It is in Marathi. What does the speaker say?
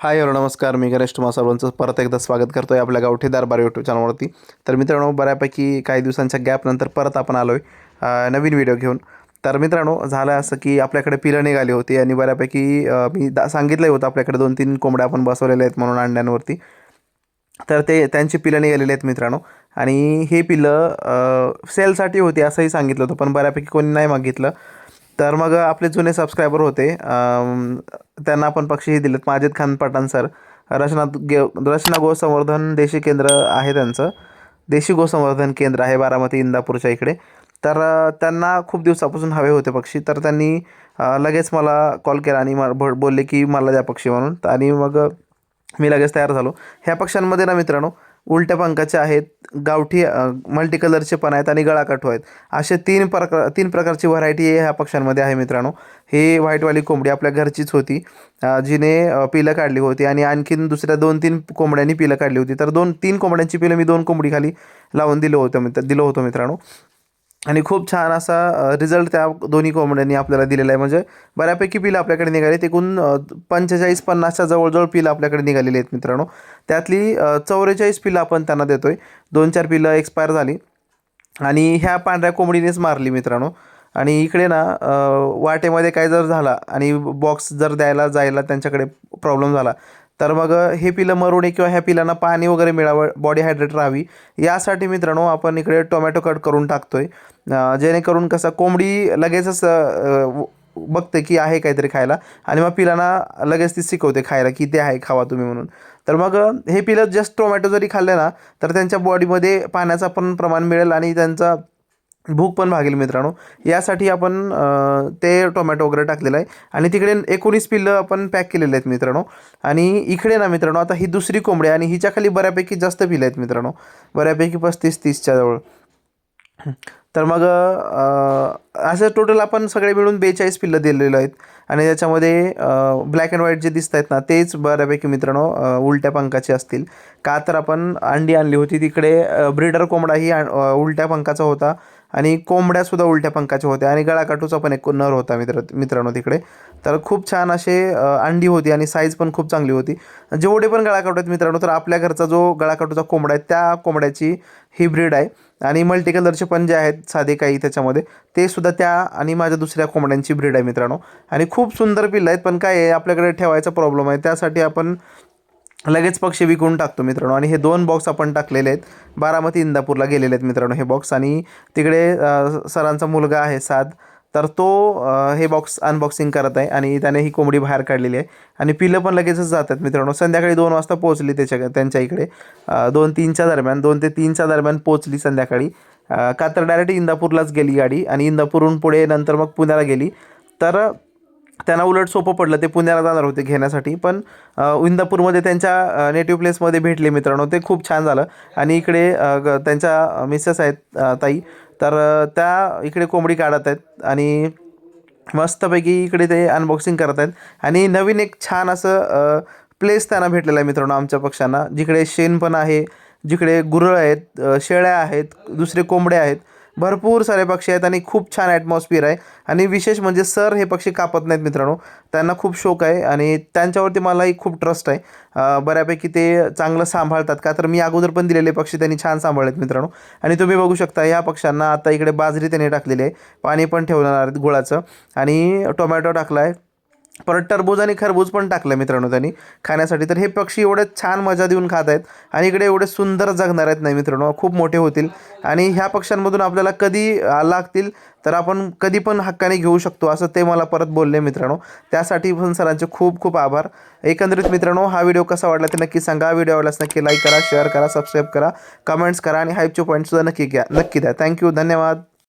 हाय हॅलो नमस्कार. मी गणेश तुम्हा सर्वांचं परत एकदा स्वागत करतो आहे आपल्या गावठी दरबार यूट्यूब चॅनलवरती. तर मित्रांनो, बऱ्यापैकी काही दिवसांच्या गॅपनंतर परत आपण आलो आहे नवीन व्हिडिओ घेऊन. तर मित्रांनो, झालं असं की आपल्याकडे पिलं निघाली होती आणि बऱ्यापैकी मी सांगितलं होतं आपल्याकडे 2-3 कोंबड्या आपण बसवलेल्या आहेत म्हणून अंड्यांवरती. तर त्यांची पिलं निघालेली आहेत मित्रांनो. आणि हे पिलं सेलसाठी होती असंही सांगितलं होतं, पण बऱ्यापैकी कोणी नाही मागितलं. तर मग आपले जुने सबस्क्रायबर होते, त्यांना आपण पक्षीही दिलेत. माजिद खान पठाण सर, रचना गोसंवर्धन देशी केंद्र आहे त्यांचं. देशी गोसंवर्धन केंद्र आहे बारामती इंदापूरच्या इकडे. तर त्यांना खूप दिवसापासून हवे होते पक्षी. तर त्यांनी लगेच मला कॉल केला आणि बोलले की मला द्या पक्षी म्हणून. आणि मग मी लगेच तयार झालो. ह्या पक्ष्यांमध्ये ना मित्रांनो, उलट्या पंखाचे आहेत, गावठी मल्टी कलरचे पण आहेत आणि गळाकाठू आहेत. असे तीन प्रकारची व्हरायटी ह्या पक्ष्यांमध्ये आहे मित्रांनो. ही व्हाईटवाली कोंबडी आपल्या घरचीच होती, जिने पिलं काढली होती आणि आणखीन दुसऱ्या 2-3 कोंबड्यांनी पिलं काढली होती. तर 2-3 कोंबड्यांची पिलं मी 2 कोंबडी खाली लावून दिलं होतं मित्रांनो. आणि खूप छान असा रिझल्ट त्या दोन्ही कोंबड्यांनी आपल्याला दिलेला आहे. म्हणजे बऱ्यापैकी पिलं आपल्याकडे निघाली. एकूण 45-50च्या जवळजवळ पिलं आपल्याकडे निघालेली आहेत मित्रांनो. त्यातली 44 पिलं आपण त्यांना देतो आहे. 2-4 पिलं एक्सपायर झाली आणि ह्या पांढऱ्या कोंबडीनेच मारली मित्रांनो. आणि इकडे ना वाटेमध्ये काय जर झाला आणि बॉक्स जर जायला त्यांच्याकडे प्रॉब्लेम झाला, तर मग हे पिलं मरू नये किंवा ह्या पिलांना पाणी वगैरे मिळावं, बॉडी हायड्रेट राहावी, यासाठी मित्रांनो आपण इकडे टोमॅटो कट करून टाकतोय. जेणेकरून कसं कोंबडी लगेचच बघते की आहे काहीतरी खायला आणि मग पिलांना लगेच ती शिकवते खायला की ते आहे, खावा तुम्ही म्हणून. तर मग हे पिलं जस्ट टोमॅटो जरी खाल्ले ना, तर त्यांच्या बॉडीमध्ये पाण्याचं पण प्रमाण मिळेल आणि त्यांचा भूक पण भागेल मित्रांनो. यासाठी आपण ते टोमॅटो वगैरे टाकलेलं आहे. आणि तिकडे 19 पिल्लं आपण पॅक केलेले आहेत मित्रांनो. आणि इकडे ना मित्रांनो, आता ही दुसरी कोंबडी आणि हिच्या खाली बऱ्यापैकी जास्त पिलं आहेत मित्रांनो, बऱ्यापैकी 35-30च्या जवळ. तर मग असं टोटल आपण सगळे मिळून 42 पिल्लं दिलेलं आहेत. आणि त्याच्यामध्ये ब्लॅक अँड व्हाईट जे दिसत आहेत ना, तेच बऱ्यापैकी मित्रांनो उलट्या पंखाचे असतील. का तर आपण अंडी आणली होती तिकडे, ब्रीडर कोंबडा ही उलट्या पंखाचा होता आणि कोंबड्यासुद्धा उलट्या पंखाच्या होत्या आणि गळाकाठूचा पण एक नर होता मित्रांनो तिकडे. तर खूप छान असे अंडी होती आणि साईज पण खूप चांगली होती. जेवढे पण गळाकाठू आहेत मित्रांनो, तर आपल्या घरचा जो गळाकाठूचा कोंबडा आहे त्या कोंबड्याची ही ब्रीड आहे. आणि मल्टी कलरचे पण जे आहेत साधे काही त्याच्यामध्ये, ते सुद्धा त्या आणि माझ्या दुसऱ्या कोंबड्यांची ब्रीड आहे मित्रांनो. आणि खूप सुंदर पिल्लं आहेत, पण काय आहे आपल्याकडे ठेवायचा प्रॉब्लेम आहे, त्यासाठी आपण लगेच पक्षी विकून टाकतो मित्रांनो. आणि हे 2 बॉक्स आपण टाकलेले आहेत, बारामती इंदापूरला गेलेले आहेत मित्रांनो हे बॉक्स. आणि तिकडे सरांचा मुलगा आहे साद, तर तो हे बॉक्स अनबॉक्सिंग करत आहे आणि त्याने ही कोंबडी बाहेर काढलेली आहे. आणि पिलं पण लगेचच जातात मित्रांनो. संध्याकाळी 2 वाजता पोहोचली त्यांच्या इकडे, 2-3च्या दरम्यान, 2 ते 3च्या दरम्यान पोहोचली संध्याकाळी. का तर डायरेक्ट इंदापूरलाच गेली गाडी आणि इंदापूरहून पुढे नंतर मग पुण्याला गेली. तर त्यांना उलट सोपं पडलं, ते पुण्याला जाणार होते घेण्यासाठी, पण इंदापूरमध्ये त्यांच्या नेटिव्ह प्लेसमध्ये भेटले मित्रांनो. ते खूप छान झालं. आणि इकडे त्यांच्या मिसेस आहेत ताई, तर त्या इकडे कोंबडी काढत आहेत आणि मस्तपैकी इकडे ते अनबॉक्सिंग करत आहेत. आणि नवीन एक छान असं प्लेस त्यांना भेटलेलं आहे मित्रांनो आमच्या पक्ष्यांना, जिकडे शेण पण आहे, जिकडे गुरं आहेत, शेळ्या आहेत, दुसरे कोंबडे आहेत, भरपूर सारे पक्षी आहेत आणि खूप छान ॲटमॉस्फिअर आहे. आणि विशेष म्हणजे सर हे पक्षी कापत नाहीत मित्रांनो, त्यांना खूप शौक आहे आणि त्यांच्यावरती मलाही खूप ट्रस्ट आहे. बऱ्यापैकी ते चांगलं सांभाळतात, का तर मी अगोदर पण दिलेले पक्षी त्यांनी छान सांभाळलेत मित्रांनो. आणि तुम्ही बघू शकता ह्या पक्ष्यांना आता इकडे बाजरी त्यांनी टाकलेली आहे, पाणी पण ठेवणार आहेत गुळाचं, आणि टोमॅटो टाकला आहे, परत टरबूज आणि खरबूज पण टाकलं मित्रांनो त्यांनी खाण्यासाठी. तर हे पक्षी एवढे छान मजा देऊन खात आहेत आणि इकडे एवढे सुंदर जगणार आहेत नाही मित्रांनो, खूप मोठे होतील. आणि ह्या पक्ष्यांमधून आपल्याला कधी लागतील तर आपण कधी पण हक्काने घेऊ शकतो, असं ते मला परत बोलले मित्रांनो. त्यासाठी पण सरांचे खूप खूप आभार. एकंदरीत मित्रांनो, हा व्हिडिओ कसा वाटला ते नक्की सांगा. व्हिडिओ आवडल्यास नक्की लाईक करा, शेअर करा, सबस्क्राईब करा, कमेंट्स करा आणि हाईपचे पॉईंटसुद्धा नक्की द्या. थँक्यू, धन्यवाद.